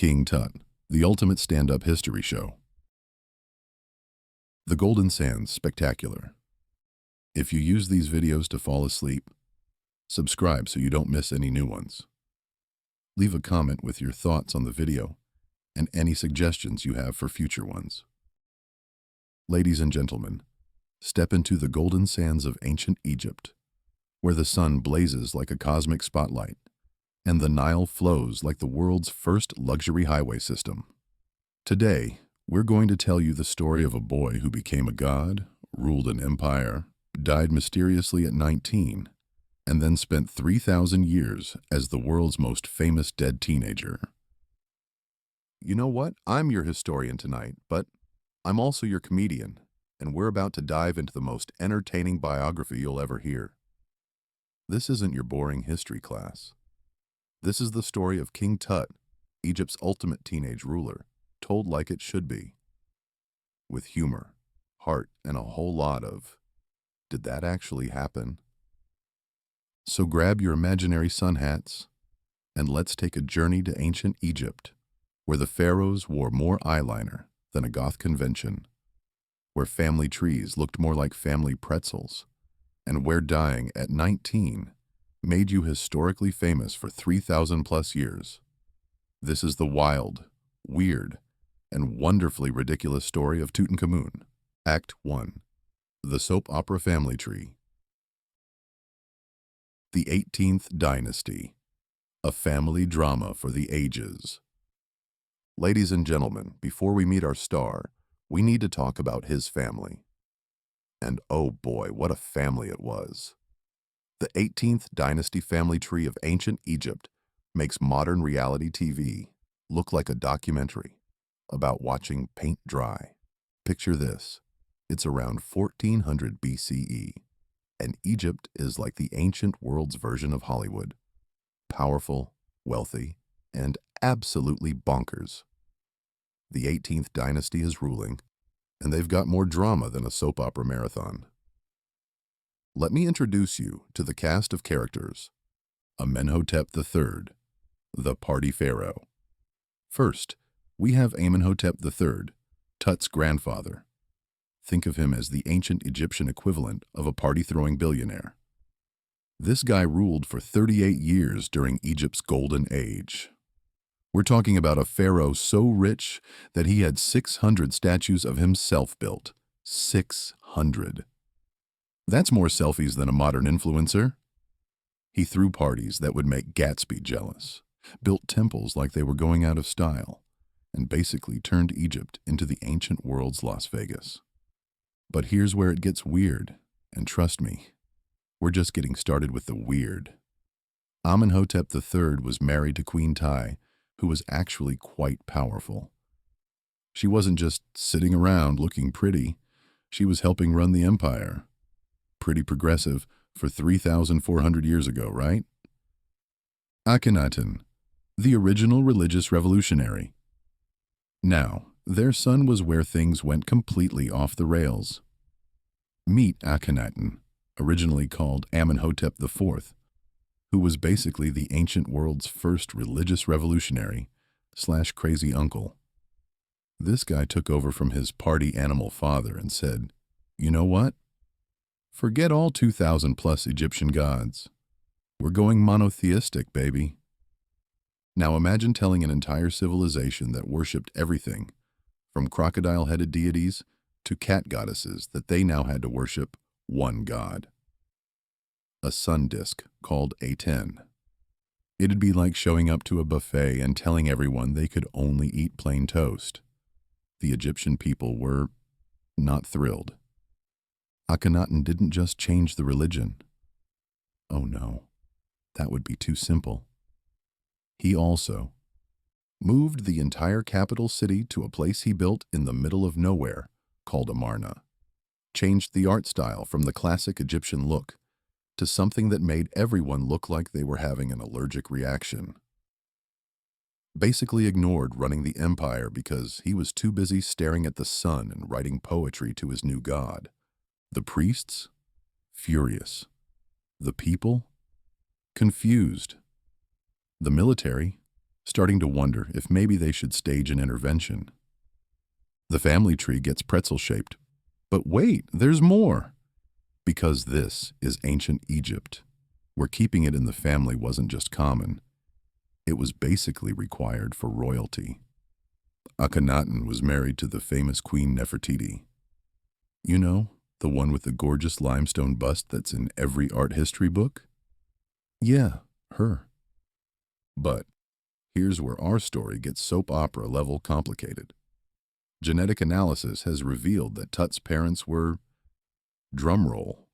King Tut, the ultimate stand-up history show. The Golden Sands Spectacular. If you use these videos to fall asleep, subscribe so you don't miss any new ones. Leave a comment with your thoughts on the video and any suggestions you have for future ones. Ladies and gentlemen, step into the golden sands of ancient Egypt, where the sun blazes like a cosmic spotlight and the Nile flows like the world's first luxury highway system. Today, we're going to tell you the story of a boy who became a god, ruled an empire, died mysteriously at 19, and then spent 3,000 years as the world's most famous dead teenager. You know what? I'm your historian tonight, but I'm also your comedian, and we're about to dive into the most entertaining biography you'll ever hear. This isn't your boring history class. This is the story of King Tut, Egypt's ultimate teenage ruler, told like it should be. With humor, heart, and a whole lot of, did that actually happen? So grab your imaginary sun hats, and let's take a journey to ancient Egypt, where the pharaohs wore more eyeliner than a goth convention, where family trees looked more like family pretzels, and where dying at 19 made you historically famous for 3,000 plus years. This is the wild, weird, and wonderfully ridiculous story of Tutankhamun. Act 1. The Soap Opera Family Tree. The 18th Dynasty. A family drama for the ages. Ladies and gentlemen, before we meet our star, we need to talk about his family. And oh boy, what a family it was. The 18th Dynasty family tree of ancient Egypt makes modern reality TV look like a documentary about watching paint dry. Picture this. It's around 1400 BCE, and Egypt is like the ancient world's version of Hollywood. Powerful, wealthy, and absolutely bonkers. The 18th Dynasty is ruling, and they've got more drama than a soap opera marathon. Let me introduce you to the cast of characters. Amenhotep III, the party pharaoh. First, we have Amenhotep III, Tut's grandfather. Think of him as the ancient Egyptian equivalent of a party-throwing billionaire. This guy ruled for 38 years during Egypt's golden age. We're talking about a pharaoh so rich that he had 600 statues of himself built. 600. That's more selfies than a modern influencer. He threw parties that would make Gatsby jealous, built temples like they were going out of style, and basically turned Egypt into the ancient world's Las Vegas. But here's where it gets weird, and trust me, we're just getting started with the weird. Amenhotep III was married to Queen Tut, who was actually quite powerful. She wasn't just sitting around looking pretty, she was helping run the empire. Pretty progressive for 3,400 years ago, right? Akhenaten, the original religious revolutionary. Now, their son was where things went completely off the rails. Meet Akhenaten, originally called Amenhotep IV, who was basically the ancient world's first religious revolutionary / crazy uncle. This guy took over from his party animal father and said, "You know what? Forget all 2,000 plus Egyptian gods. We're going monotheistic, baby." Now imagine telling an entire civilization that worshipped everything, from crocodile-headed deities to cat goddesses, that they now had to worship one god. A sun disk called Aten. It'd be like showing up to a buffet and telling everyone they could only eat plain toast. The Egyptian people were not thrilled. Akhenaten didn't just change the religion. Oh no, that would be too simple. He also moved the entire capital city to a place he built in the middle of nowhere called Amarna, changed the art style from the classic Egyptian look to something that made everyone look like they were having an allergic reaction. Basically ignored running the empire because he was too busy staring at the sun and writing poetry to his new god. The priests? Furious. The people? Confused. The military? starting to wonder if maybe they should stage an intervention. The family tree gets pretzel-shaped. But wait, there's more! Because this is ancient Egypt, where keeping it in the family wasn't just common. It was basically required for royalty. Akhenaten was married to the famous Queen Nefertiti. You know, the one with the gorgeous limestone bust that's in every art history book? Yeah, her. But here's where our story gets soap opera level complicated. Genetic analysis has revealed that Tut's parents were, drumroll,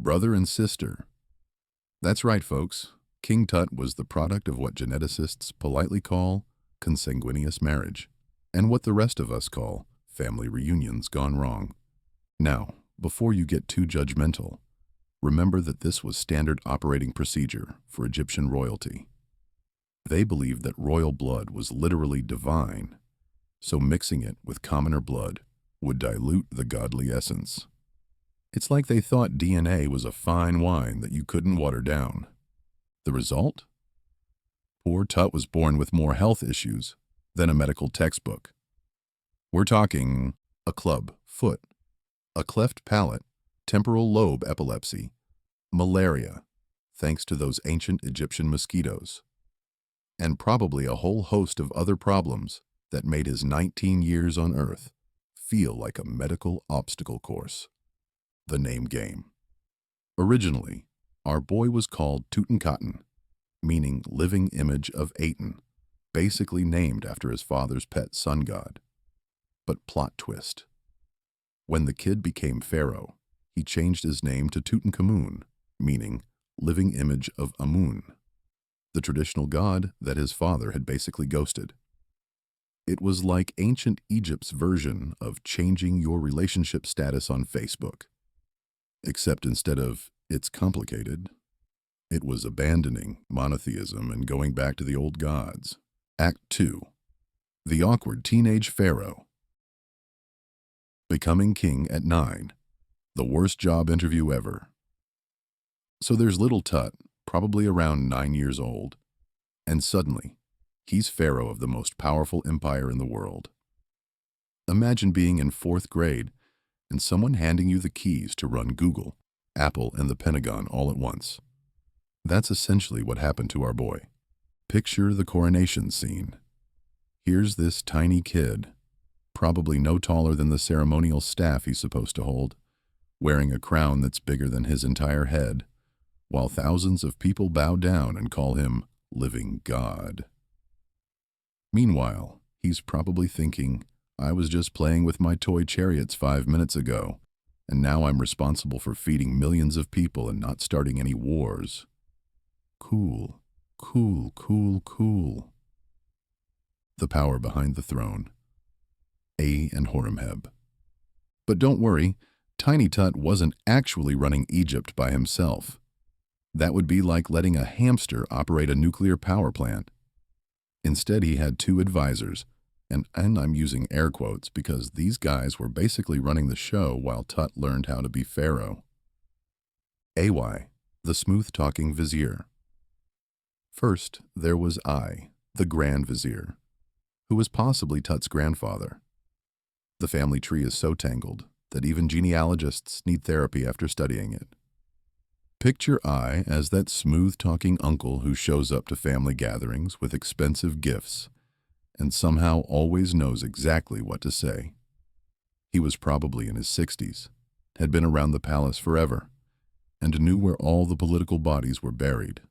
brother and sister. That's right, folks. King Tut was the product of what geneticists politely call consanguineous marriage, and what the rest of us call family reunions gone wrong. Now, before you get too judgmental, remember that this was standard operating procedure for Egyptian royalty. They believed that royal blood was literally divine, so mixing it with commoner blood would dilute the godly essence. It's like they thought DNA was a fine wine that you couldn't water down. The result? Poor Tut was born with more health issues than a medical textbook. We're talking a club foot, a cleft palate, temporal lobe epilepsy, malaria, thanks to those ancient Egyptian mosquitoes, and probably a whole host of other problems that made his 19 years on Earth feel like a medical obstacle course. The name game. Originally, our boy was called Tutankhamun, meaning living image of Aten, basically named after his father's pet sun god. But plot twist. When the kid became pharaoh, he changed his name to Tutankhamun, meaning living image of Amun, the traditional god that his father had basically ghosted. It was like ancient Egypt's version of changing your relationship status on Facebook. Except instead of "it's complicated," it was abandoning monotheism and going back to the old gods. Act 2. The awkward teenage pharaoh. Becoming king at 9. The worst job interview ever. So there's little Tut, probably around 9 years old, and suddenly, he's pharaoh of the most powerful empire in the world. Imagine being in 4th grade and someone handing you the keys to run Google, Apple, and the Pentagon all at once. That's essentially what happened to our boy. Picture the coronation scene. Here's this tiny kid, probably no taller than the ceremonial staff he's supposed to hold, wearing a crown that's bigger than his entire head, while thousands of people bow down and call him living God. Meanwhile, he's probably thinking, I was just playing with my toy chariots 5 minutes ago, and now I'm responsible for feeding millions of people and not starting any wars. Cool, cool, cool, cool. The power behind the throne. And Horemheb. But don't worry, Tiny Tut wasn't actually running Egypt by himself. That would be like letting a hamster operate a nuclear power plant. Instead, he had 2 advisors, and I'm using air quotes because these guys were basically running the show while Tut learned how to be pharaoh. Ay, the smooth-talking vizier. First, there was I, the Grand Vizier, who was possibly Tut's grandfather. The family tree is so tangled that even genealogists need therapy after studying it. Picture I as that smooth-talking uncle who shows up to family gatherings with expensive gifts and somehow always knows exactly what to say. He was probably in his 60s, had been around the palace forever, and knew where all the political bodies were buried,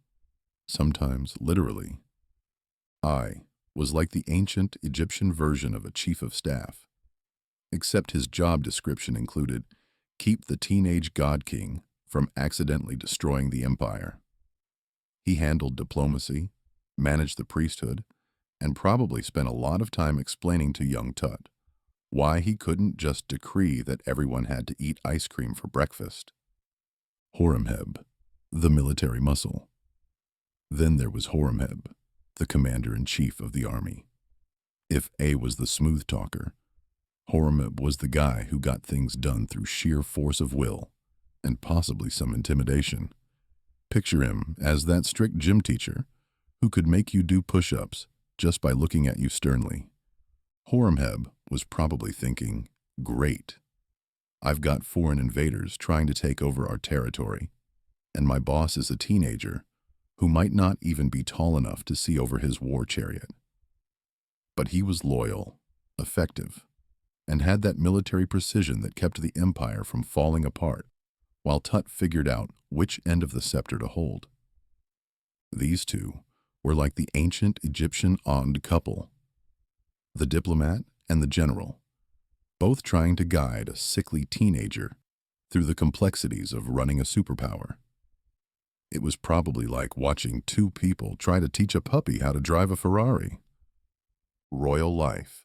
sometimes literally. I was like the ancient Egyptian version of a chief of staff, except his job description included keep the teenage god king from accidentally destroying the empire. He handled diplomacy, managed the priesthood, and probably spent a lot of time explaining to young Tut why he couldn't just decree that everyone had to eat ice cream for breakfast. Horemheb, the military muscle. Then there was Horemheb, the commander-in-chief of the army. If A was the smooth talker, Horemheb was the guy who got things done through sheer force of will and possibly some intimidation. Picture him as that strict gym teacher who could make you do push-ups just by looking at you sternly. Horemheb was probably thinking, great, I've got foreign invaders trying to take over our territory, and my boss is a teenager who might not even be tall enough to see over his war chariot. But he was loyal, effective, and had that military precision that kept the empire from falling apart, while Tut figured out which end of the scepter to hold. These two were like the ancient Egyptian odd couple, the diplomat and the general, both trying to guide a sickly teenager through the complexities of running a superpower. It was probably like watching two people try to teach a puppy how to drive a Ferrari. Royal life,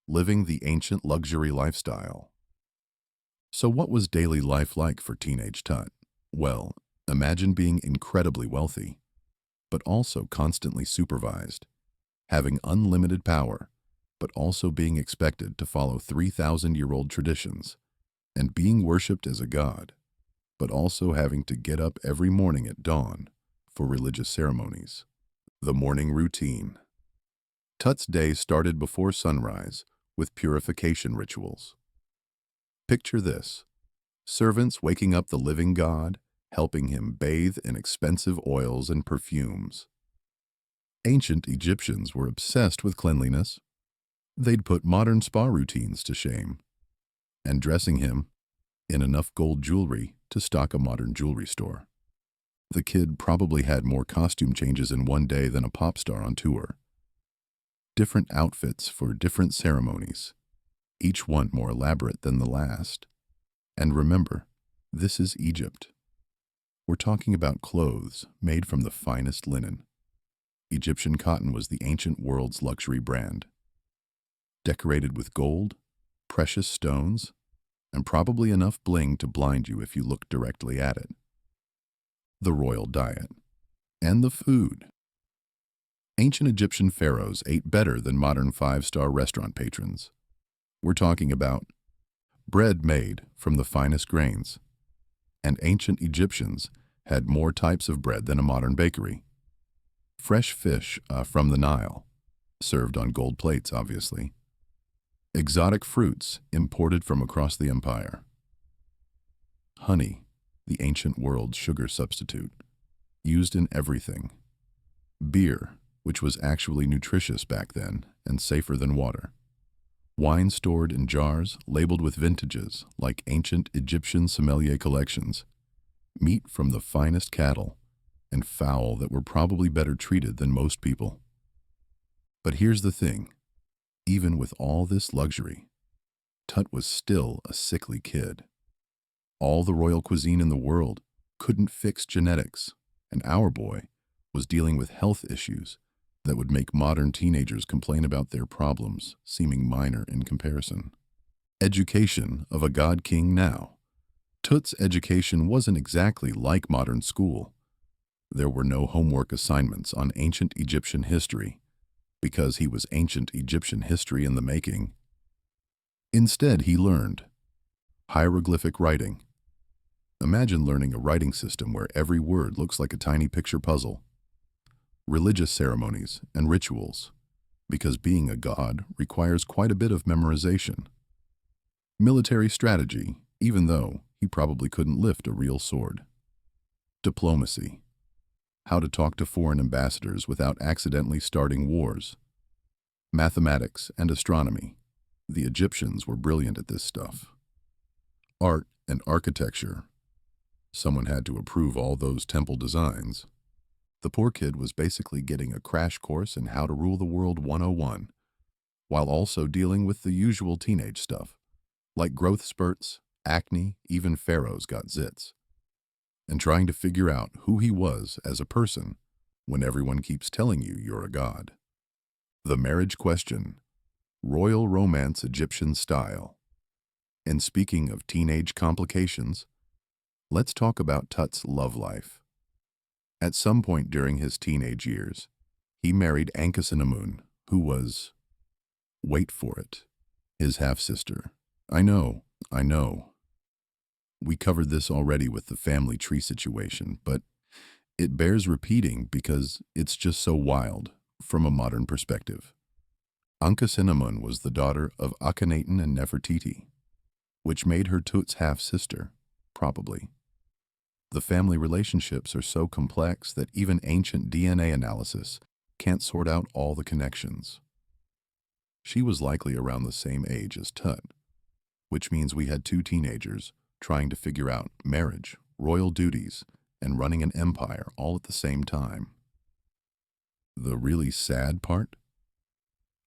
living the ancient luxury lifestyle. So what was daily life like for teenage Tut? Well, imagine being incredibly wealthy, but also constantly supervised, having unlimited power, but also being expected to follow 3,000-year-old traditions, and being worshipped as a god, but also having to get up every morning at dawn for religious ceremonies. The morning routine. Tut's day started before sunrise with purification rituals. Picture this: servants waking up the living god, helping him bathe in expensive oils and perfumes. Ancient Egyptians were obsessed with cleanliness. They'd put modern spa routines to shame, and dressing him in enough gold jewelry to stock a modern jewelry store. The kid probably had more costume changes in one day than a pop star on tour. Different outfits for different ceremonies, each one more elaborate than the last. And remember, this is Egypt. We're talking about clothes made from the finest linen. Egyptian cotton was the ancient world's luxury brand, decorated with gold, precious stones, and probably enough bling to blind you if you looked directly at it. The royal diet. And the food. Ancient Egyptian pharaohs ate better than modern five-star restaurant patrons. We're talking about bread made from the finest grains, and ancient Egyptians had more types of bread than a modern bakery. Fresh fish from the Nile, served on gold plates, obviously. Exotic fruits imported from across the empire. Honey, the ancient world's sugar substitute, used in everything. Beer, which was actually nutritious back then and safer than water. Wine stored in jars labeled with vintages like ancient Egyptian sommelier collections. Meat from the finest cattle, and fowl that were probably better treated than most people. But here's the thing. Even with all this luxury, Tut was still a sickly kid. All the royal cuisine in the world couldn't fix genetics, and our boy was dealing with health issues that would make modern teenagers complain about their problems seeming minor in comparison. Education of a god king now. Tut's education wasn't exactly like modern school. There were no homework assignments on ancient Egyptian history, because he was ancient Egyptian history in the making. Instead, he learned hieroglyphic writing. Imagine learning a writing system where every word looks like a tiny picture puzzle. Religious ceremonies and rituals, because being a god requires quite a bit of memorization. Military strategy, even though he probably couldn't lift a real sword. Diplomacy. How to talk to foreign ambassadors without accidentally starting wars. Mathematics and astronomy. The Egyptians were brilliant at this stuff. Art and architecture. Someone had to approve all those temple designs. The poor kid was basically getting a crash course in how to rule the world 101, while also dealing with the usual teenage stuff, like growth spurts, acne, even pharaohs got zits, and trying to figure out who he was as a person when everyone keeps telling you you're a god. The marriage question. Royal romance Egyptian style. And speaking of teenage complications, let's talk about Tut's love life. At some point during his teenage years, he married Ankhesenamun, who was, wait for it, his half-sister. I know. We covered this already with the family tree situation, but It bears repeating because it's just so wild from a modern perspective. Ankhesenamun was the daughter of Akhenaten and Nefertiti, which made her Tut's half-sister, probably. The family relationships are so complex that even ancient DNA analysis can't sort out all the connections. She was likely around the same age as Tut, which means we had two teenagers trying to figure out marriage, royal duties, and running an empire all at the same time. The really sad part?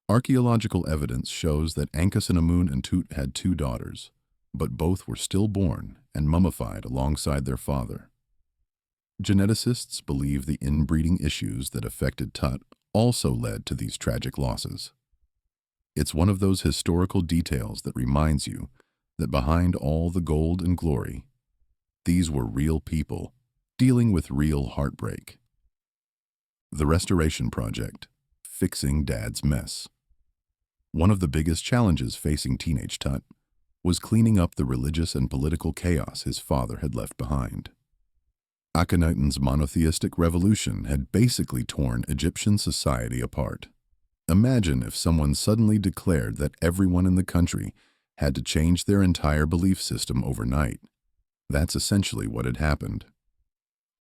Archaeological evidence shows that Ankhesenamun and Tut had two daughters, but both were stillborn and mummified alongside their father. Geneticists believe the inbreeding issues that affected Tut also led to these tragic losses. It's one of those historical details that reminds you that behind all the gold and glory, these were real people dealing with real heartbreak. The Restoration Project, fixing Dad's mess. One of the biggest challenges facing teenage Tut was cleaning up the religious and political chaos his father had left behind. Akhenaten's monotheistic revolution had basically torn Egyptian society apart. Imagine if someone suddenly declared that everyone in the country had to change their entire belief system overnight. That's essentially what had happened.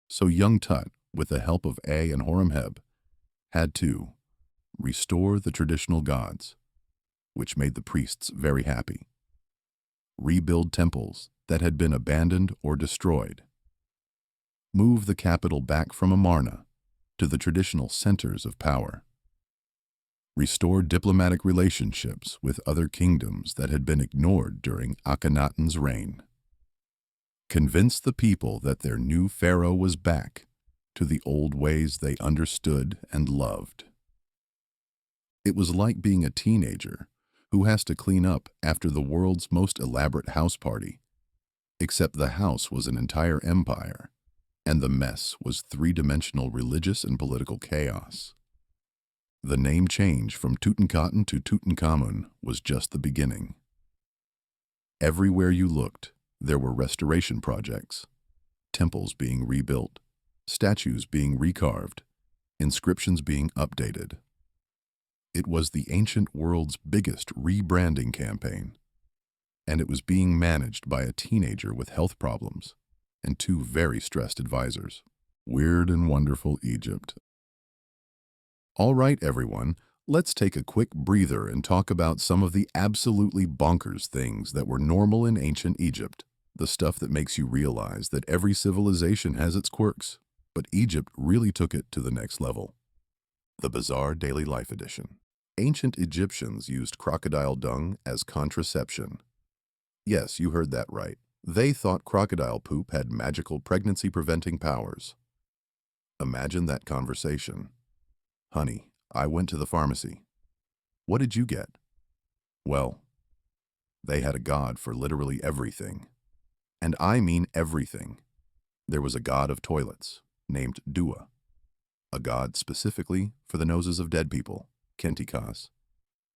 So young Tut, with the help of A and Horemheb, had to restore the traditional gods, which made the priests very happy, rebuild temples that had been abandoned or destroyed, move the capital back from Amarna to the traditional centers of power, restore diplomatic relationships with other kingdoms that had been ignored during Akhenaten's reign, convince the people that their new pharaoh was back to the old ways they understood and loved. It was like being a teenager who has to clean up after the world's most elaborate house party, except the house was an entire empire, and the mess was three-dimensional religious and political chaos. The name change from Tutankhamun to Tutankhamun was just the beginning. Everywhere you looked, there were restoration projects, temples being rebuilt, statues being recarved, inscriptions being updated. It was the ancient world's biggest rebranding campaign, and it was being managed by a teenager with health problems and two very stressed advisors. Weird and wonderful Egypt. All right, everyone, let's take a quick breather and talk about some of the absolutely bonkers things that were normal in ancient Egypt, the stuff that makes you realize that every civilization has its quirks, but Egypt really took it to the next level. The Bizarre Daily Life Edition. Ancient Egyptians used crocodile dung as contraception. Yes, you heard that right. They thought crocodile poop had magical pregnancy-preventing powers. Imagine that conversation. Honey, I went to the pharmacy. What did you get? Well, they had a god for literally everything. And I mean everything. There was a god of toilets, named Dua, a god specifically for the noses of dead people, Kentikas,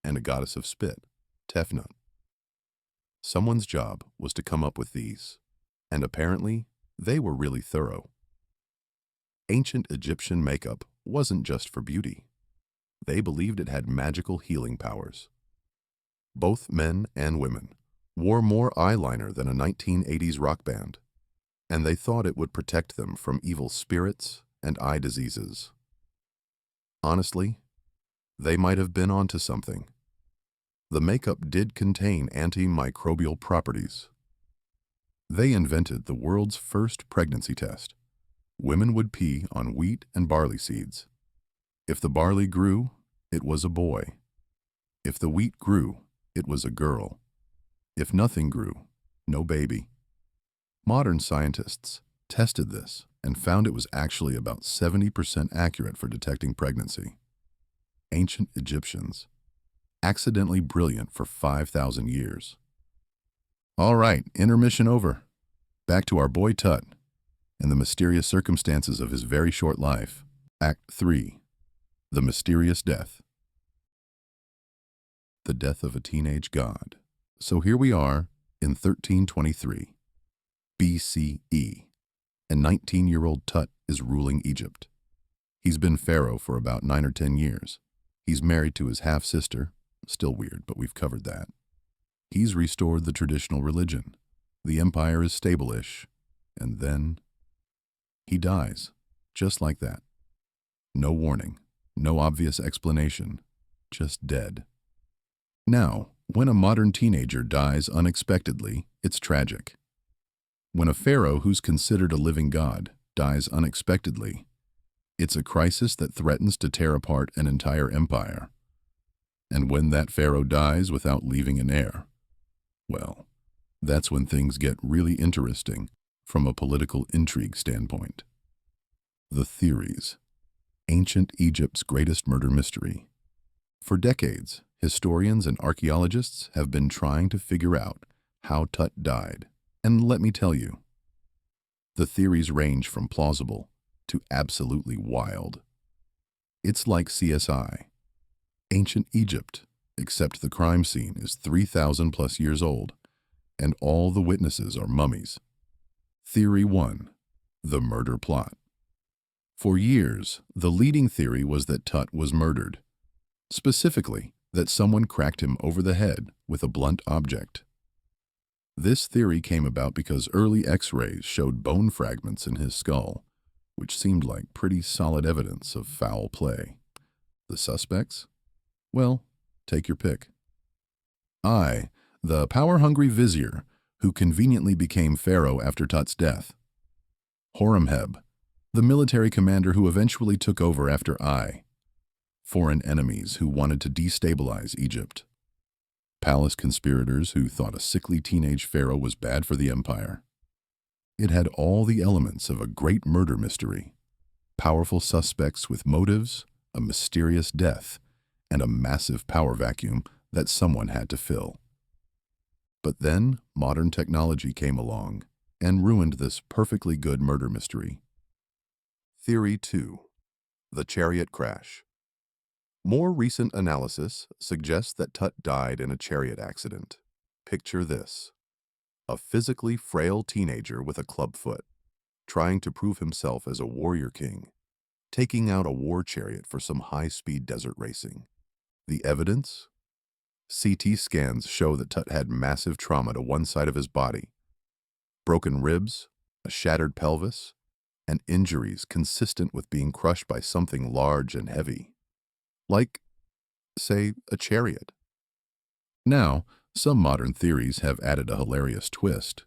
and a goddess of spit, Tefnut. Someone's job was to come up with these, and apparently they were really thorough. Ancient Egyptian makeup wasn't just for beauty. They believed it had magical healing powers. Both men and women wore more eyeliner than a 1980s rock band, and they thought it would protect them from evil spirits and eye diseases. Honestly, they might have been onto something. The makeup did contain antimicrobial properties. They invented the world's first pregnancy test. Women would pee on wheat and barley seeds. If the barley grew, it was a boy. If the wheat grew, it was a girl. If nothing grew, no baby. Modern scientists tested this and found it was actually about 70% accurate for detecting pregnancy. Ancient Egyptians, accidentally brilliant for 5,000 years. All right, intermission over. Back to our boy Tut and the mysterious circumstances of his very short life. Act 3. The Mysterious Death. The death of a teenage god. So here we are in 1323 BCE. and 19-year-old Tut is ruling Egypt. He's been pharaoh for about 9 or 10 years. He's married to his half-sister, still weird, but we've covered that. He's restored the traditional religion. The empire is stable-ish, and then he dies, just like that. No warning, no obvious explanation, just dead. Now, when a modern teenager dies unexpectedly, it's tragic. When a pharaoh who's considered a living god dies unexpectedly, it's a crisis that threatens to tear apart an entire empire. And when that pharaoh dies without leaving an heir, well, that's when things get really interesting from a political intrigue standpoint. The theories. Ancient Egypt's greatest murder mystery. For decades, historians and archaeologists have been trying to figure out how Tut died. And let me tell you, the theories range from plausible to absolutely wild. It's like CSI. Ancient Egypt, except the crime scene is 3,000 plus years old, and all the witnesses are mummies. Theory 1. The murder plot. For years, the leading theory was that Tut was murdered. Specifically, that someone cracked him over the head with a blunt object. This theory came about because early X-rays showed bone fragments in his skull, which seemed like pretty solid evidence of foul play. The suspects? Well, take your pick. The power-hungry vizier, who conveniently became pharaoh after Tut's death. Horemheb, the military commander who eventually took over after foreign enemies who wanted to destabilize Egypt. Palace conspirators who thought a sickly teenage pharaoh was bad for the empire. It had all the elements of a great murder mystery. Powerful suspects with motives, a mysterious death, and a massive power vacuum that someone had to fill. But then modern technology came along and ruined this perfectly good murder mystery. Theory 2. The chariot crash. More recent analysis suggests that Tut died in a chariot accident. Picture this. A physically frail teenager with a clubfoot, trying to prove himself as a warrior king, taking out a war chariot for some high-speed desert racing. The evidence? CT scans show that Tut had massive trauma to one side of his body, broken ribs, a shattered pelvis, and injuries consistent with being crushed by something large and heavy. Like, say, a chariot. Now, some modern theories have added a hilarious twist.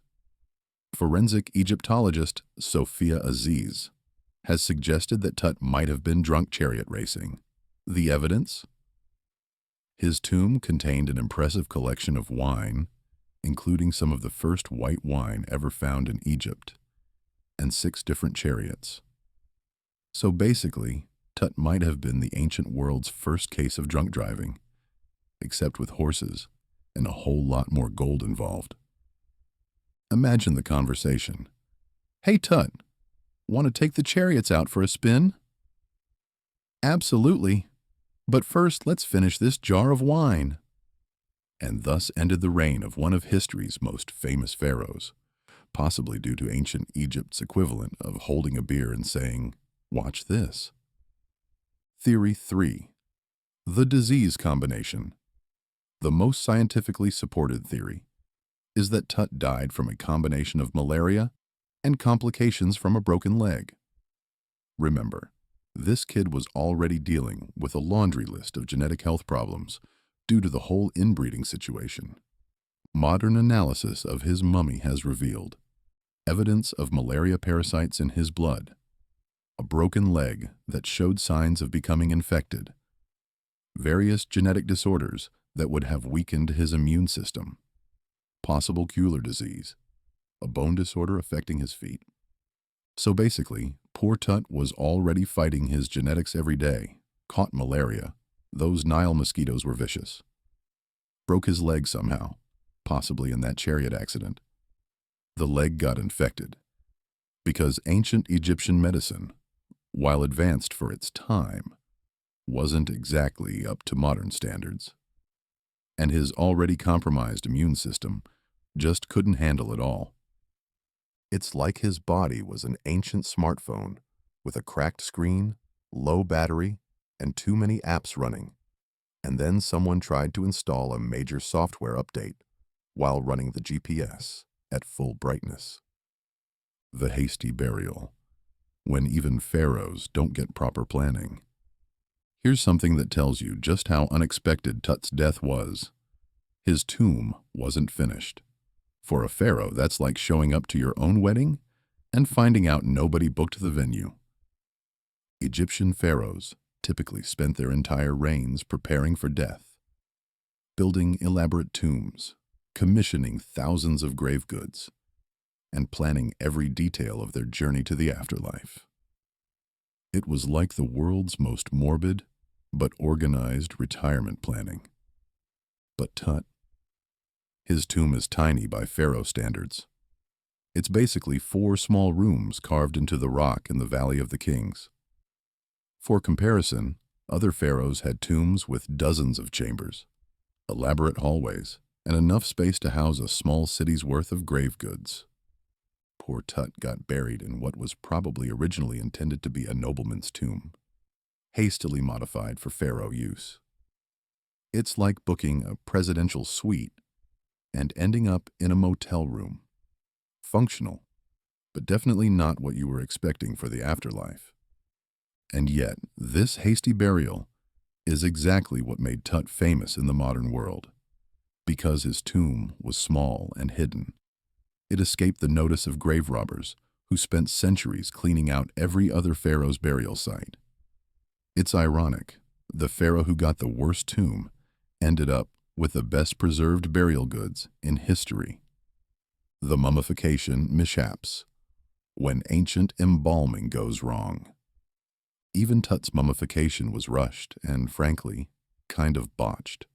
Forensic Egyptologist Sophia Aziz has suggested that Tut might have been drunk chariot racing. The evidence? His tomb contained an impressive collection of wine, including some of the first white wine ever found in Egypt, and 6 different chariots. So basically, Tut might have been the ancient world's first case of drunk driving, except with horses and a whole lot more gold involved. Imagine the conversation. "Hey Tut, want to take the chariots out for a spin?" "Absolutely. But first, let's finish this jar of wine." And thus ended the reign of one of history's most famous pharaohs, possibly due to ancient Egypt's equivalent of holding a beer and saying, "Watch this." Theory 3. The disease combination. The most scientifically supported theory is that Tut died from a combination of malaria and complications from a broken leg. Remember, this kid was already dealing with a laundry list of genetic health problems due to the whole inbreeding situation. Modern analysis of his mummy has revealed evidence of malaria parasites in his blood, a broken leg that showed signs of becoming infected, various genetic disorders that would have weakened his immune system, possible Keuler disease, a bone disorder affecting his feet. So basically, poor Tut was already fighting his genetics every day, caught malaria, those Nile mosquitoes were vicious, broke his leg somehow, possibly in that chariot accident. The leg got infected, because ancient Egyptian medicine, while advanced for its time, wasn't exactly up to modern standards. And his already compromised immune system just couldn't handle it all. It's like his body was an ancient smartphone with a cracked screen, low battery, and too many apps running. And then someone tried to install a major software update while running the GPS at full brightness. The hasty burial, when even pharaohs don't get proper planning. Here's something that tells you just how unexpected Tut's death was. His tomb wasn't finished. For a pharaoh, that's like showing up to your own wedding and finding out nobody booked the venue. Egyptian pharaohs typically spent their entire reigns preparing for death, building elaborate tombs, commissioning thousands of grave goods, and planning every detail of their journey to the afterlife. It was like the world's most morbid but organized retirement planning. But Tut, his tomb is tiny by pharaoh standards. It's basically 4 small rooms carved into the rock in the Valley of the Kings. For comparison, other pharaohs had tombs with dozens of chambers, elaborate hallways, and enough space to house a small city's worth of grave goods. Poor Tut got buried in what was probably originally intended to be a nobleman's tomb, hastily modified for pharaoh use. It's like booking a presidential suite and ending up in a motel room. Functional, but definitely not what you were expecting for the afterlife. And yet, this hasty burial is exactly what made Tut famous in the modern world. Because his tomb was small and hidden, it escaped the notice of grave robbers who spent centuries cleaning out every other pharaoh's burial site. It's ironic, the pharaoh who got the worst tomb ended up with the best preserved burial goods in history. The mummification mishaps, when ancient embalming goes wrong. Even Tut's mummification was rushed and, frankly, kind of botched.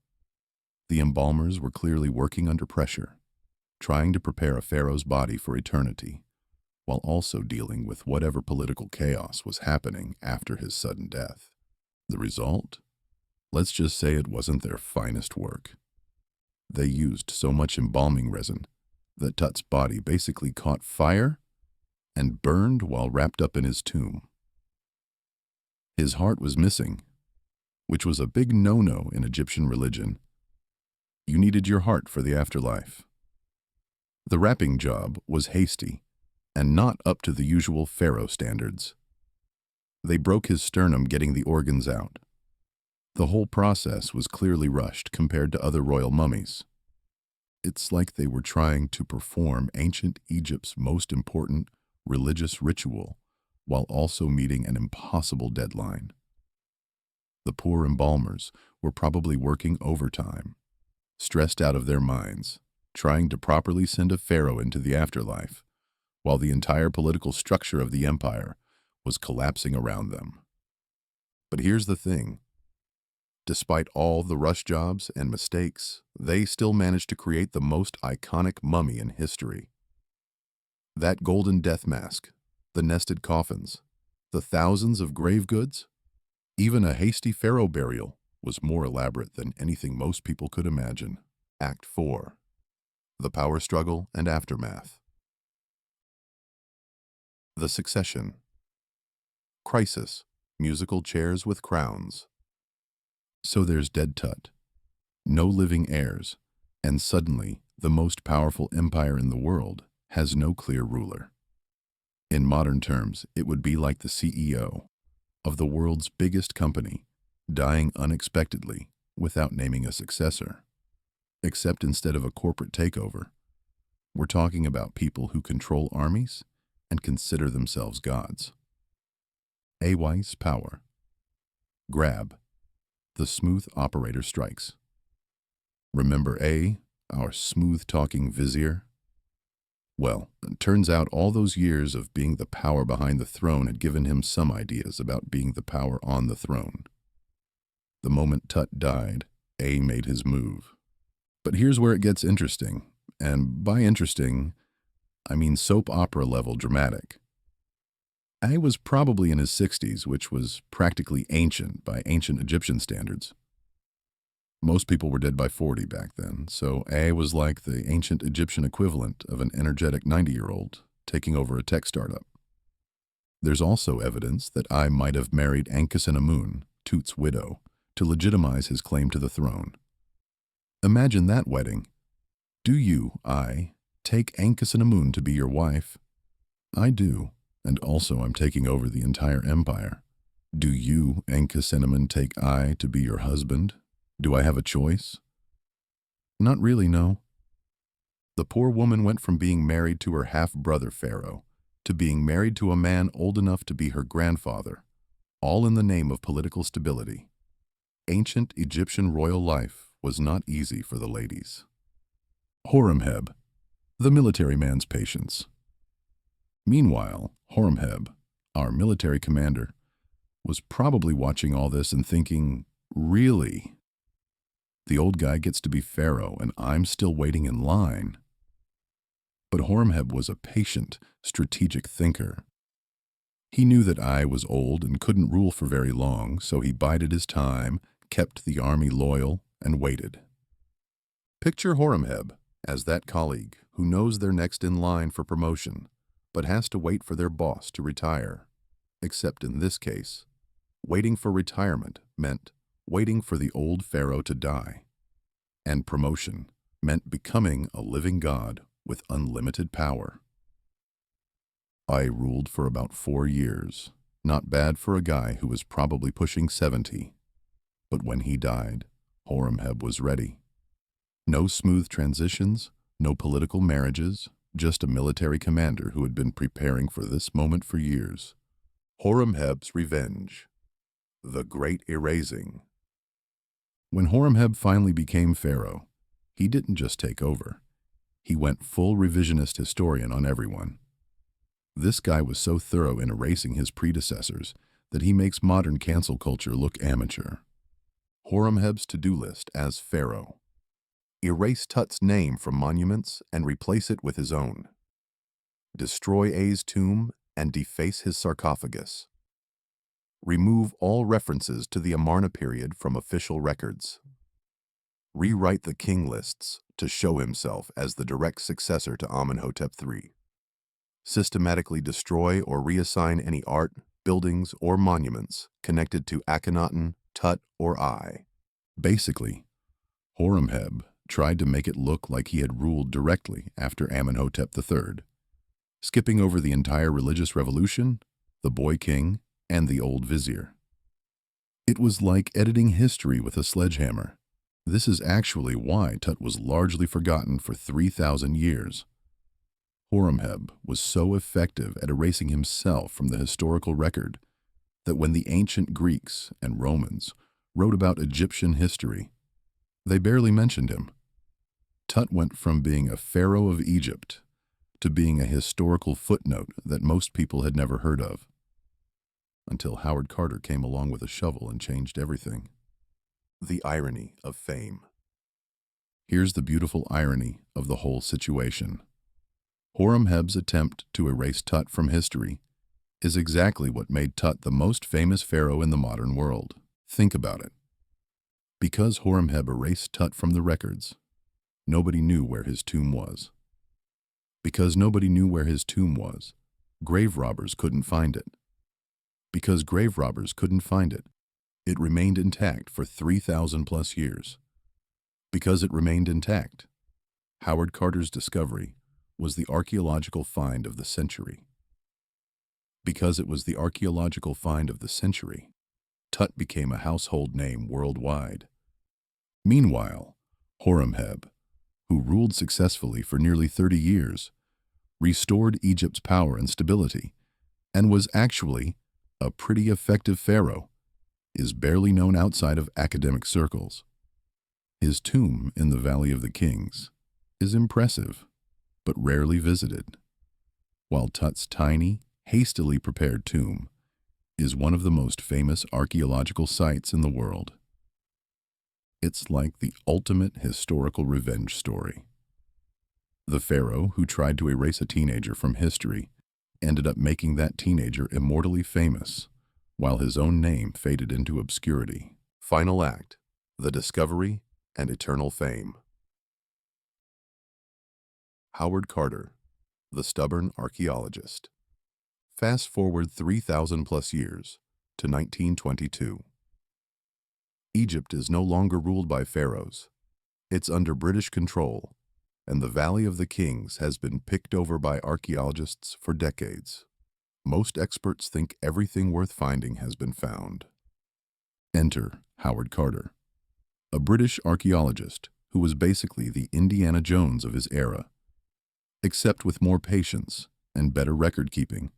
The embalmers were clearly working under pressure, trying to prepare a pharaoh's body for eternity, while also dealing with whatever political chaos was happening after his sudden death. The result? Let's just say it wasn't their finest work. They used so much embalming resin that Tut's body basically caught fire and burned while wrapped up in his tomb. His heart was missing, which was a big no-no in Egyptian religion. You needed your heart for the afterlife. The wrapping job was hasty and not up to the usual pharaoh standards. They broke his sternum getting the organs out. The whole process was clearly rushed compared to other royal mummies. It's like they were trying to perform ancient Egypt's most important religious ritual while also meeting an impossible deadline. The poor embalmers were probably working overtime, stressed out of their minds, trying to properly send a pharaoh into the afterlife, while the entire political structure of the empire was collapsing around them. But here's the thing. Despite all the rush jobs and mistakes, they still managed to create the most iconic mummy in history. That golden death mask, the nested coffins, the thousands of grave goods, even a hasty pharaoh burial was more elaborate than anything most people could imagine. Act 4. The Power Struggle and Aftermath. The Succession. Crisis. Musical chairs with crowns. So there's dead Tut. No living heirs, and suddenly the most powerful empire in the world has no clear ruler. In modern terms, it would be like the CEO of the world's biggest company dying unexpectedly without naming a successor. Except instead of a corporate takeover, we're talking about people who control armies and consider themselves gods. A-wise power. Grab. The smooth operator strikes. Remember A, our smooth-talking vizier? Well, it turns out all those years of being the power behind the throne had given him some ideas about being the power on the throne. The moment Tut died, A made his move. But here's where it gets interesting, and by interesting, I mean soap opera level dramatic. A was probably in his 60s, which was practically ancient by ancient Egyptian standards. Most people were dead by 40 back then, so A was like the ancient Egyptian equivalent of an energetic 90-year-old, taking over a tech startup. There's also evidence that I might have married Ankhesenamun, Tut's widow, to legitimize his claim to the throne. Imagine that wedding. Do you, take Ankhesenamun to be your wife? I do, and also I'm taking over the entire empire. Do you, Ankhesenamun, take I to be your husband? Do I have a choice? Not really, no. The poor woman went from being married to her half-brother pharaoh to being married to a man old enough to be her grandfather, all in the name of political stability. Ancient Egyptian royal life was not easy for the ladies. Horemheb, the military man's patience. Meanwhile, Horemheb, our military commander, was probably watching all this and thinking, really? The old guy gets to be pharaoh and I'm still waiting in line. But Horemheb was a patient, strategic thinker. He knew that I was old and couldn't rule for very long, so he bided his time, kept the army loyal, and waited. Picture Horemheb as that colleague who knows they're next in line for promotion, but has to wait for their boss to retire. Except in this case, waiting for retirement meant waiting for the old pharaoh to die. And promotion meant becoming a living god with unlimited power. I ruled for about 4 years, not bad for a guy who was probably pushing 70. But when he died, Horemheb was ready. No smooth transitions, no political marriages, just a military commander who had been preparing for this moment for years. Horemheb's revenge. The Great Erasing. When Horemheb finally became pharaoh, he didn't just take over. He went full revisionist historian on everyone. This guy was so thorough in erasing his predecessors that he makes modern cancel culture look amateur. Horemheb's to-do list as pharaoh. Erase Tut's name from monuments and replace it with his own. Destroy A's tomb and deface his sarcophagus. Remove all references to the Amarna period from official records. Rewrite the king lists to show himself as the direct successor to Amenhotep III. Systematically destroy or reassign any art, buildings, or monuments connected to Akhenaten, Tut, or I. Basically, Horemheb tried to make it look like he had ruled directly after Amenhotep III, skipping over the entire religious revolution, the boy king, and the old vizier. It was like editing history with a sledgehammer. This is actually why Tut was largely forgotten for 3,000 years. Horemheb was so effective at erasing himself from the historical record that when the ancient Greeks and Romans wrote about Egyptian history, they barely mentioned him. Tut went from being a pharaoh of Egypt to being a historical footnote that most people had never heard of. Until Howard Carter came along with a shovel and changed everything. The irony of fame. Here's the beautiful irony of the whole situation. Horemheb's attempt to erase Tut from history is exactly what made Tut the most famous pharaoh in the modern world. Think about it. Because Horemheb erased Tut from the records, nobody knew where his tomb was. Because nobody knew where his tomb was, grave robbers couldn't find it. Because grave robbers couldn't find it, it remained intact for 3,000 plus years. Because it remained intact, Howard Carter's discovery was the archaeological find of the century. Because it was the archaeological find of the century, Tut became a household name worldwide. Meanwhile, Horemheb, who ruled successfully for nearly 30 years, restored Egypt's power and stability, and was actually a pretty effective pharaoh, is barely known outside of academic circles. His tomb in the Valley of the Kings is impressive, but rarely visited, while Tut's tiny, hastily prepared tomb is one of the most famous archaeological sites in the world. It's like the ultimate historical revenge story. The pharaoh who tried to erase a teenager from history ended up making that teenager immortally famous, while his own name faded into obscurity. Final act, the discovery and eternal fame. Howard Carter, The stubborn archaeologist. Fast forward 3,000 plus years to 1922. Egypt is no longer ruled by pharaohs. It's under British control, and the Valley of the Kings has been picked over by archaeologists for decades. Most experts think everything worth finding has been found. Enter Howard Carter, a British archaeologist who was basically the Indiana Jones of his era, except with more patience and better record-keeping.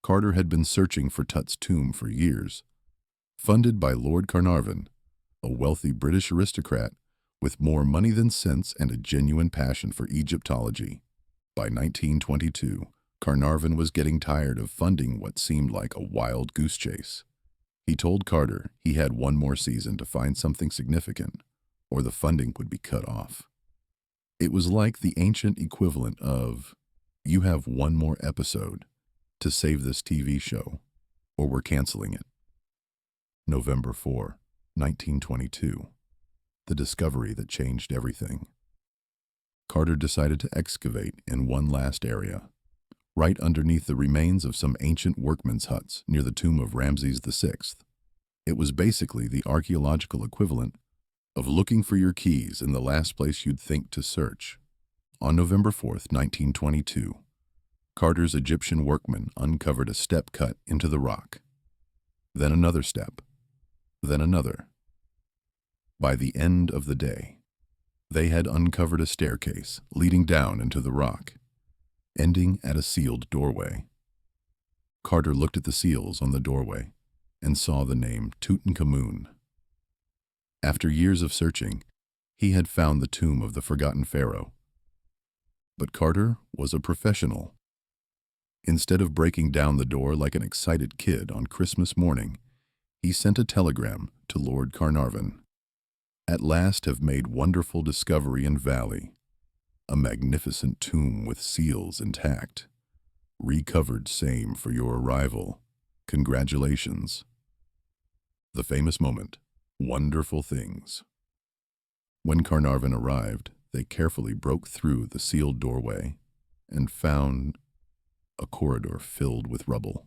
Carter had been searching for Tut's tomb for years, funded by Lord Carnarvon, a wealthy British aristocrat with more money than sense and a genuine passion for Egyptology. By 1922, Carnarvon was getting tired of funding what seemed like a wild goose chase. He told Carter he had one more season to find something significant, or the funding would be cut off. It was like the ancient equivalent of, "You have one more episode to save this TV show, or we're canceling it." November 4, 1922. The discovery that changed everything. Carter decided to excavate in one last area, right underneath the remains of some ancient workmen's huts near the tomb of Ramses VI. It was basically the archaeological equivalent of looking for your keys in the last place you'd think to search. On November 4th, 1922, Carter's Egyptian workmen uncovered a step cut into the rock. Then another step. Then another. By the end of the day, they had uncovered a staircase leading down into the rock, ending at a sealed doorway. Carter looked at the seals on the doorway and saw the name Tutankhamun. After years of searching, he had found the tomb of the forgotten pharaoh. But Carter was a professional. Instead of breaking down the door like an excited kid on Christmas morning, he sent a telegram to Lord Carnarvon. "At last have made wonderful discovery in valley. A magnificent tomb with seals intact. Recovered same for your arrival. Congratulations." The famous moment, wonderful things. When Carnarvon arrived, they carefully broke through the sealed doorway and found a corridor filled with rubble.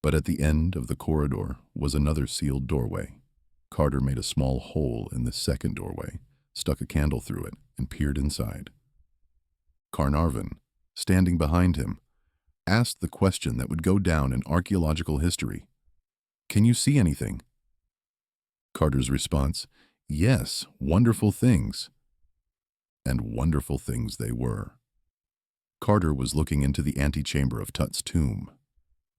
But at the end of the corridor was another sealed doorway. Carter made a small hole in the second doorway, stuck a candle through it, and peered inside. Carnarvon, standing behind him, asked the question that would go down in archaeological history. "Can you see anything?" Carter's response, "Yes, wonderful things." And wonderful things they were. Carter was looking into the antechamber of Tut's tomb,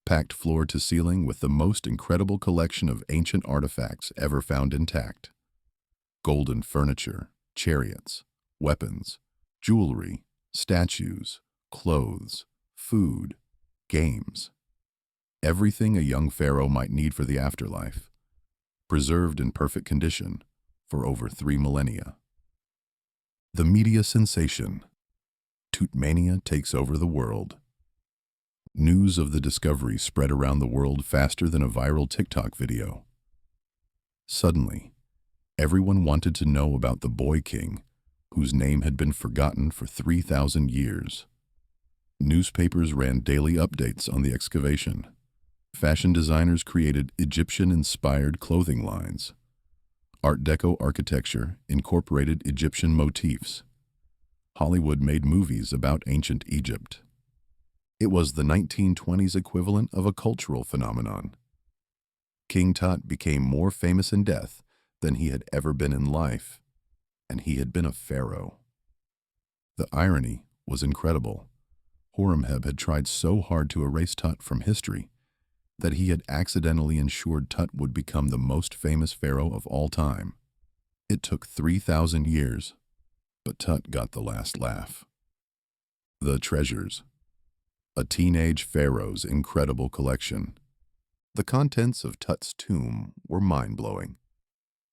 packed floor to ceiling with the most incredible collection of ancient artifacts ever found intact. Golden furniture, chariots, weapons, jewelry, statues, clothes, food, games. Everything a young pharaoh might need for the afterlife, preserved in perfect condition for over 3 millennia. The media sensation. Tutmania takes over the world. News of the discovery spread around the world faster than a viral TikTok video. Suddenly, everyone wanted to know about the boy king, whose name had been forgotten for 3,000 years. Newspapers ran daily updates on the excavation. Fashion designers created Egyptian-inspired clothing lines. Art Deco architecture incorporated Egyptian motifs. Hollywood made movies about ancient Egypt. It was the 1920s equivalent of a cultural phenomenon. King Tut became more famous in death than he had ever been in life, and he had been a pharaoh. The irony was incredible. Horemheb had tried so hard to erase Tut from history that he had accidentally ensured Tut would become the most famous pharaoh of all time. It took 3,000 years, but Tut got the last laugh. The treasures. A teenage pharaoh's incredible collection. The contents of Tut's tomb were mind-blowing.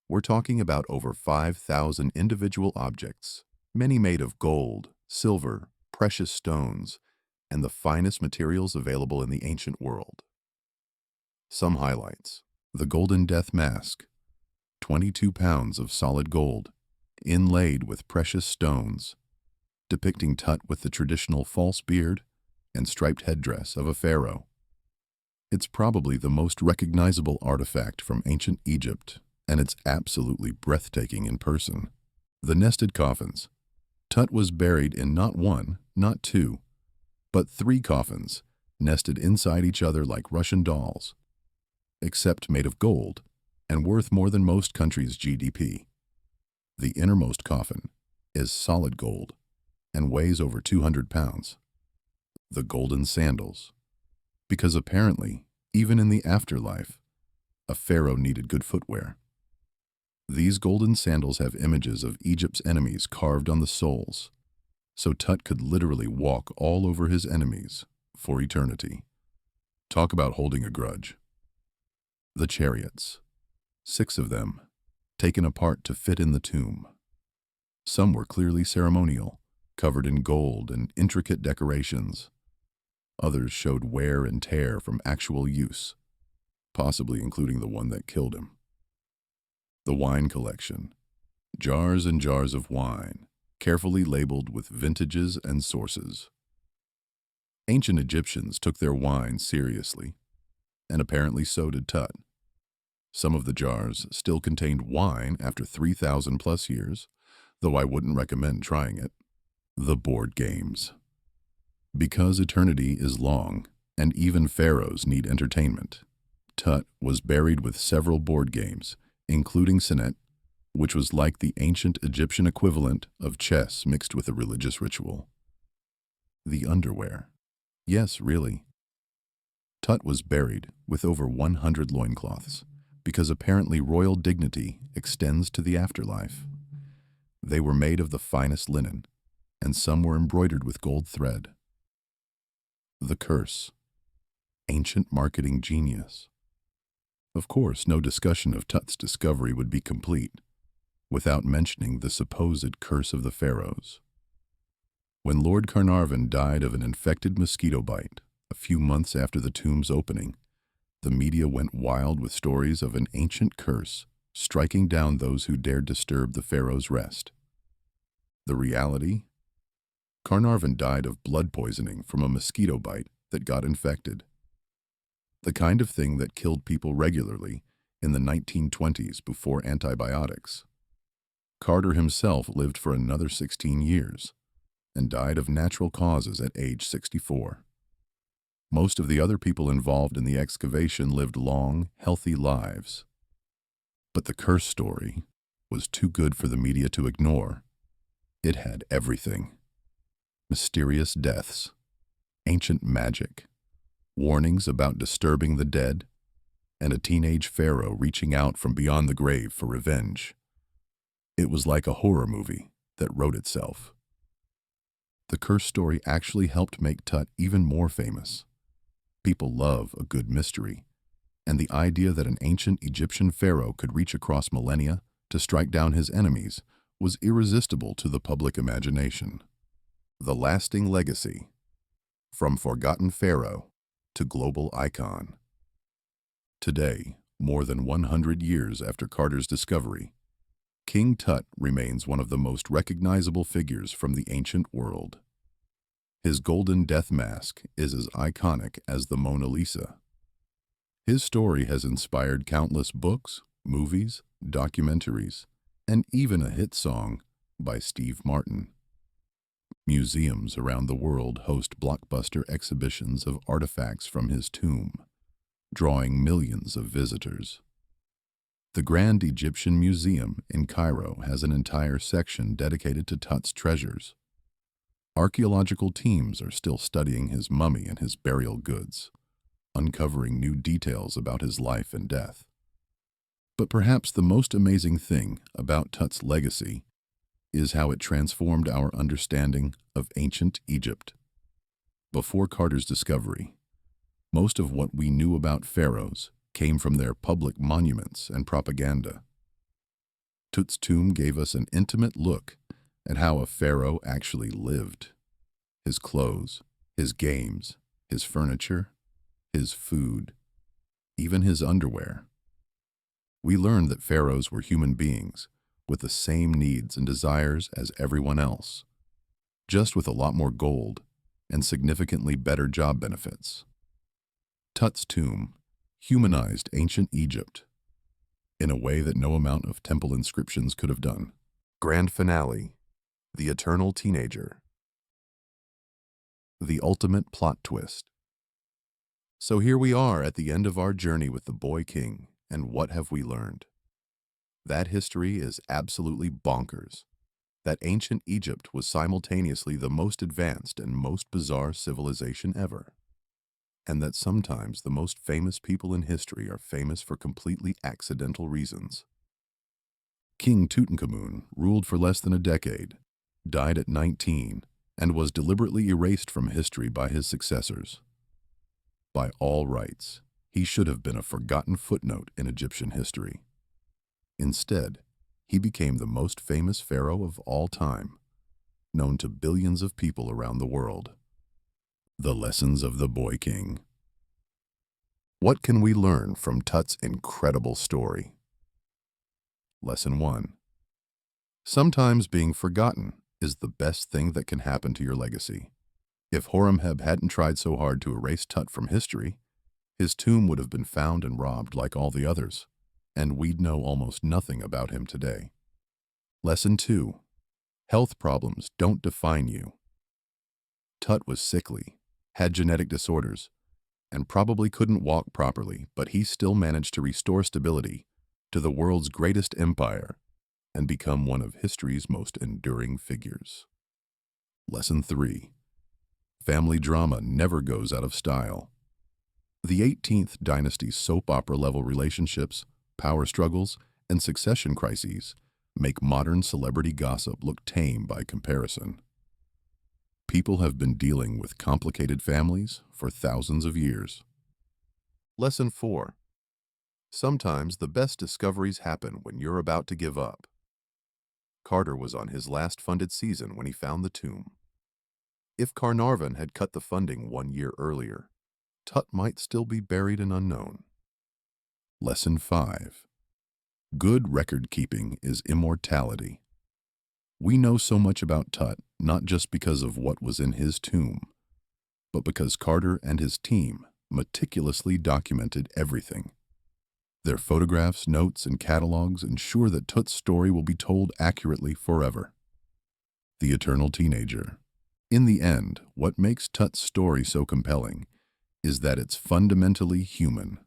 We're talking about over 5,000 individual objects, many made of gold, silver, precious stones, and the finest materials available in the ancient world. Some highlights. The Golden Death Mask, 22 pounds of solid gold, inlaid with precious stones. depicting Tut with the traditional false beard and striped headdress of a pharaoh. It's probably the most recognizable artifact from ancient Egypt, and it's absolutely breathtaking in person. The nested coffins. Tut was buried in not one, not two, but 3 coffins, nested inside each other like Russian dolls, except made of gold and worth more than most countries' GDP. The innermost coffin is solid gold and weighs over 200 pounds. The golden sandals, because apparently, even in the afterlife, a pharaoh needed good footwear. These golden sandals have images of Egypt's enemies carved on the soles, so Tut could literally walk all over his enemies for eternity. Talk about holding a grudge. The chariots, 6 of them, taken apart to fit in the tomb. Some were clearly ceremonial, covered in gold and intricate decorations. Others showed wear and tear from actual use, possibly including the one that killed him. The wine collection. Jars and jars of wine, carefully labeled with vintages and sources. Ancient Egyptians took their wine seriously, and apparently so did Tut. Some of the jars still contained wine after 3,000 plus years, though I wouldn't recommend trying it. The board games. Because eternity is long, and even pharaohs need entertainment, Tut was buried with several board games, including Senet, which was like the ancient Egyptian equivalent of chess mixed with a religious ritual. The underwear. Yes, really. Tut was buried with over 100 loincloths, because apparently royal dignity extends to the afterlife. They were made of the finest linen, and some were embroidered with gold thread. The curse. Ancient marketing genius. Of course, no discussion of Tut's discovery would be complete without mentioning the supposed curse of the pharaohs. When Lord Carnarvon died of an infected mosquito bite a few months after the tomb's opening, the media went wild with stories of an ancient curse striking down those who dared disturb the pharaoh's rest. The reality? Carnarvon died of blood poisoning from a mosquito bite that got infected. The kind of thing that killed people regularly in the 1920s before antibiotics. Carter himself lived for another 16 years and died of natural causes at age 64. Most of the other people involved in the excavation lived long, healthy lives. But the curse story was too good for the media to ignore. It had everything. Mysterious deaths, ancient magic, warnings about disturbing the dead, and a teenage pharaoh reaching out from beyond the grave for revenge. It was like a horror movie that wrote itself. The curse story actually helped make Tut even more famous. People love a good mystery, and the idea that an ancient Egyptian pharaoh could reach across millennia to strike down his enemies was irresistible to the public imagination. The lasting legacy. From forgotten pharaoh to global icon. Today, more than 100 years after Carter's discovery, King Tut remains one of the most recognizable figures from the ancient world. His golden death mask is as iconic as the Mona Lisa. His story has inspired countless books, movies, documentaries, and even a hit song by Steve Martin. Museums around the world host blockbuster exhibitions of artifacts from his tomb, drawing millions of visitors. The Grand Egyptian Museum in Cairo has an entire section dedicated to Tut's treasures. Archaeological teams are still studying his mummy and his burial goods, uncovering new details about his life and death. But perhaps the most amazing thing about Tut's legacy is how it transformed our understanding of ancient Egypt. Before Carter's discovery, most of what we knew about pharaohs came from their public monuments and propaganda. Tut's tomb gave us an intimate look at how a pharaoh actually lived. His clothes, his games, his furniture, his food, even his underwear. We learned that pharaohs were human beings with the same needs and desires as everyone else. just with a lot more gold and significantly better job benefits. Tut's tomb humanized ancient Egypt in a way that no amount of temple inscriptions could have done. Grand finale, the eternal teenager. The ultimate plot twist. So here we are at the end of our journey with the boy king, and what have we learned? That history is absolutely bonkers. That ancient Egypt was simultaneously the most advanced and most bizarre civilization ever. And that sometimes the most famous people in history are famous for completely accidental reasons. King Tutankhamun ruled for less than a decade, died at 19, and was deliberately erased from history by his successors. By all rights, he should have been a forgotten footnote in Egyptian history. Instead, he became the most famous pharaoh of all time, known to billions of people around the world. The lessons of the boy king. What can we learn from Tut's incredible story? Lesson 1. Sometimes being forgotten is the best thing that can happen to your legacy. If Horemheb hadn't tried so hard to erase Tut from history, his tomb would have been found and robbed like all the others, and we'd know almost nothing about him today. Lesson 2. Health problems don't define you. Tut was sickly, had genetic disorders, and probably couldn't walk properly, but he still managed to restore stability to the world's greatest empire and become one of history's most enduring figures. Lesson 3. Family drama never goes out of style. The 18th dynasty's soap opera-level relationships, power struggles, and succession crises make modern celebrity gossip look tame by comparison. People have been dealing with complicated families for thousands of years. Lesson 4. Sometimes the best discoveries happen when you're about to give up. Carter was on his last funded season when he found the tomb. If Carnarvon had cut the funding 1 year earlier, Tut might still be buried and unknown. Lesson 5. Good record-keeping is immortality. We know so much about Tut not just because of what was in his tomb, but because Carter and his team meticulously documented everything. Their photographs, notes, and catalogs ensure that Tut's story will be told accurately forever. The eternal teenager. In the end, what makes Tut's story so compelling is that it's fundamentally human.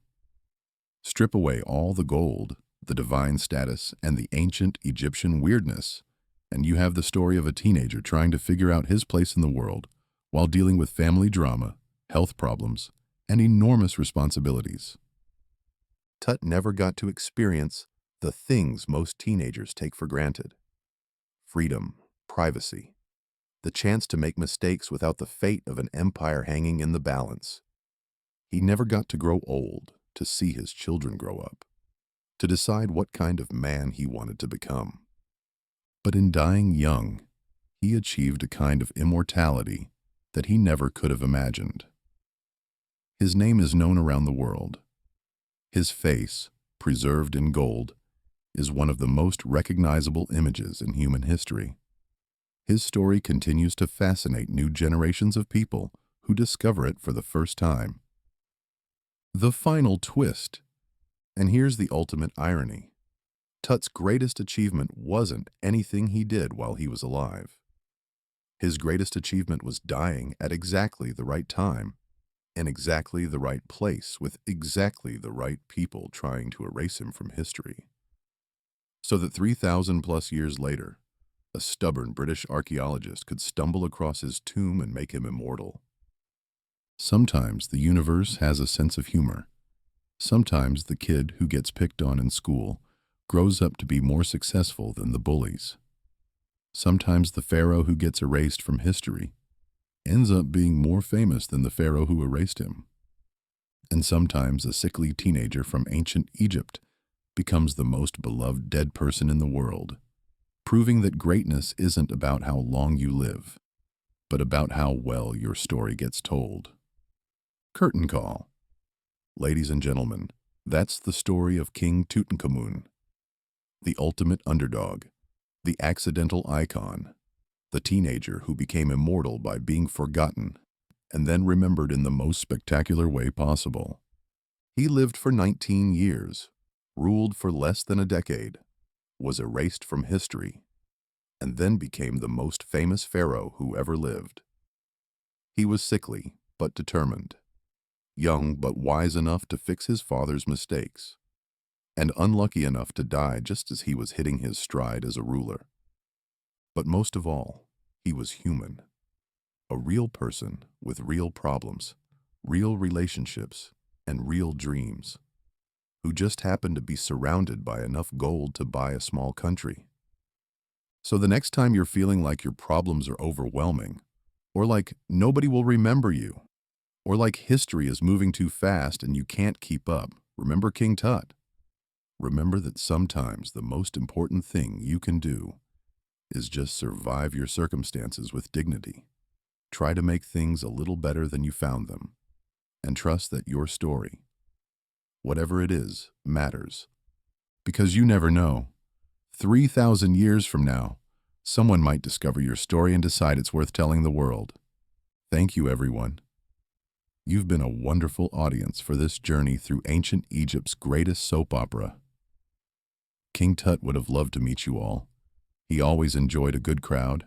Strip away all the gold, the divine status, and the ancient Egyptian weirdness, and you have the story of a teenager trying to figure out his place in the world while dealing with family drama, health problems, and enormous responsibilities. Tut never got to experience the things most teenagers take for granted. Freedom, privacy, the chance to make mistakes without the fate of an empire hanging in the balance. He never got to grow old, to see his children grow up, to decide what kind of man he wanted to become. But in dying young, he achieved a kind of immortality that he never could have imagined. His name is known around the world. His face, preserved in gold, is one of the most recognizable images in human history. His story continues to fascinate new generations of people who discover it for the first time. The final twist, and here's the ultimate irony. Tut's greatest achievement wasn't anything he did while he was alive. His greatest achievement was dying at exactly the right time, in exactly the right place, with exactly the right people trying to erase him from history. So that 3,000 plus years later, a stubborn British archaeologist could stumble across his tomb and make him immortal. Sometimes the universe has a sense of humor. Sometimes the kid who gets picked on in school grows up to be more successful than the bullies. Sometimes the pharaoh who gets erased from history ends up being more famous than the pharaoh who erased him. And sometimes a sickly teenager from ancient Egypt becomes the most beloved dead person in the world, proving that greatness isn't about how long you live, but about how well your story gets told. Curtain call. Ladies and gentlemen, that's the story of King Tutankhamun, the ultimate underdog, the accidental icon, the teenager who became immortal by being forgotten and then remembered in the most spectacular way possible. He lived for 19 years, ruled for less than a decade, was erased from history, and then became the most famous pharaoh who ever lived. He was sickly but determined, young but wise enough to fix his father's mistakes, and unlucky enough to die just as he was hitting his stride as a ruler. But most of all, he was human, a real person with real problems, real relationships, and real dreams, who just happened to be surrounded by enough gold to buy a small country. So the next time you're feeling like your problems are overwhelming, or like nobody will remember you, or like history is moving too fast and you can't keep up, remember King Tut. Remember that sometimes the most important thing you can do is just survive your circumstances with dignity. Try to make things a little better than you found them, and trust that your story, whatever it is, matters. Because you never know. 3,000 years from now, someone might discover your story and decide it's worth telling the world. Thank you, everyone. You've been a wonderful audience for this journey through ancient Egypt's greatest soap opera. King Tut would have loved to meet you all. He always enjoyed a good crowd.